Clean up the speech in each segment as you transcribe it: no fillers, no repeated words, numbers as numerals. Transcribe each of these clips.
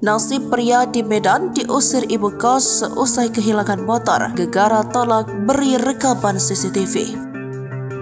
Nasib pria di Medan diusir ibu kos seusai kehilangan motor, gegara tolak beri rekaman CCTV.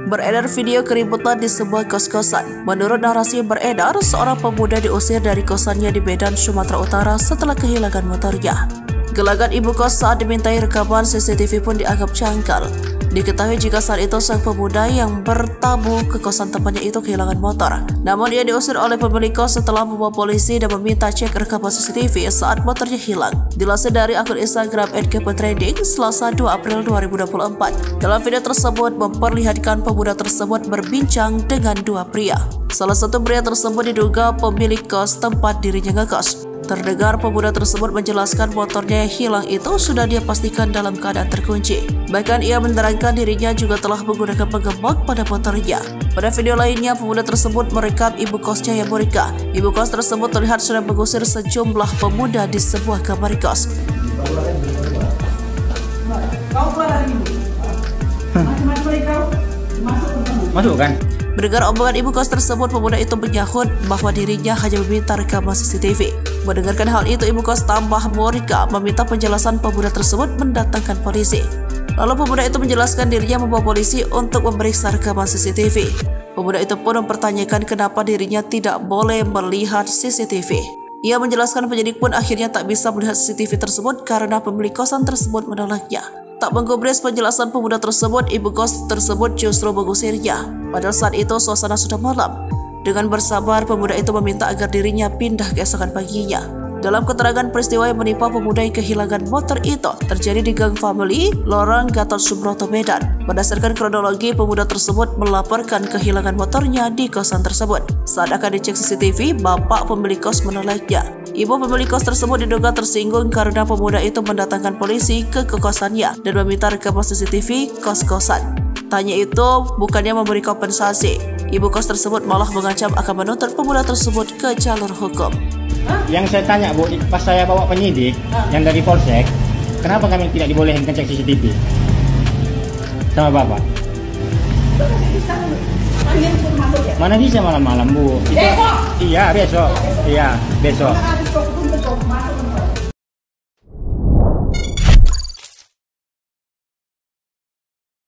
Beredar video keributan di sebuah kos-kosan. Menurut narasi yang beredar, seorang pemuda diusir dari kosannya di Medan, Sumatera Utara setelah kehilangan motornya. Gelagat ibu kos saat dimintai rekaman CCTV pun dianggap janggal. Diketahui jika saat itu sang pemuda yang bertamu ke kosan temannya itu kehilangan motor. Namun ia diusir oleh pemilik kos setelah membawa polisi dan meminta cek rekaman CCTV saat motornya hilang. Dilansir dari akun Instagram @kepotrending Selasa 2 April 2024. Dalam video tersebut memperlihatkan pemuda tersebut berbincang dengan dua pria. Salah satu pria tersebut diduga pemilik kos tempat dirinya ngekos. Terdengar pemuda tersebut menjelaskan motornya yang hilang itu sudah dia pastikan dalam keadaan terkunci. Bahkan ia menerangkan dirinya juga telah menggunakan penggembok pada motornya. Pada video lainnya, pemuda tersebut merekam ibu kosnya yang menikah. Ibu kos tersebut terlihat sudah mengusir sejumlah pemuda di sebuah kamar kos. Masuk kan? Mendengar omongan ibu kos tersebut, pemuda itu menyahut bahwa dirinya hanya meminta rekaman CCTV. Mendengarkan hal itu, ibu kos tambah murka meminta penjelasan pemuda tersebut mendatangkan polisi. Lalu pemuda itu menjelaskan dirinya membawa polisi untuk memeriksa rekaman CCTV. Pemuda itu pun mempertanyakan kenapa dirinya tidak boleh melihat CCTV. Ia menjelaskan penyidik pun akhirnya tak bisa melihat CCTV tersebut karena pemilik kosan tersebut menolaknya. Tak menggubris penjelasan pemuda tersebut, ibu kos tersebut justru mengusirnya. Padahal saat itu suasana sudah malam. Dengan bersabar, pemuda itu meminta agar dirinya pindah keesokan paginya. Dalam keterangan, peristiwa yang menimpa pemuda yang kehilangan motor itu terjadi di Gang Family, Lorong Gatot Subroto, Medan. Berdasarkan kronologi, pemuda tersebut melaporkan kehilangan motornya di kosan tersebut. Saat akan dicek CCTV, bapak pemilik kos menolaknya. Ibu pemilik kos tersebut diduga tersinggung karena pemuda itu mendatangkan polisi ke kosannya dan meminta rekaman CCTV kos-kosan. Tanya itu bukannya memberi kompensasi. Ibu kos tersebut malah mengancam akan menuntut pemuda tersebut ke jalur hukum. Yang saya tanya, Bu, pas saya bawa penyidik yang dari Polsek, kenapa kami tidak dibolehkan cek CCTV sama Bapak? Mana bisa malam-malam, Bu? Besok? Iya, besok. Iya, besok.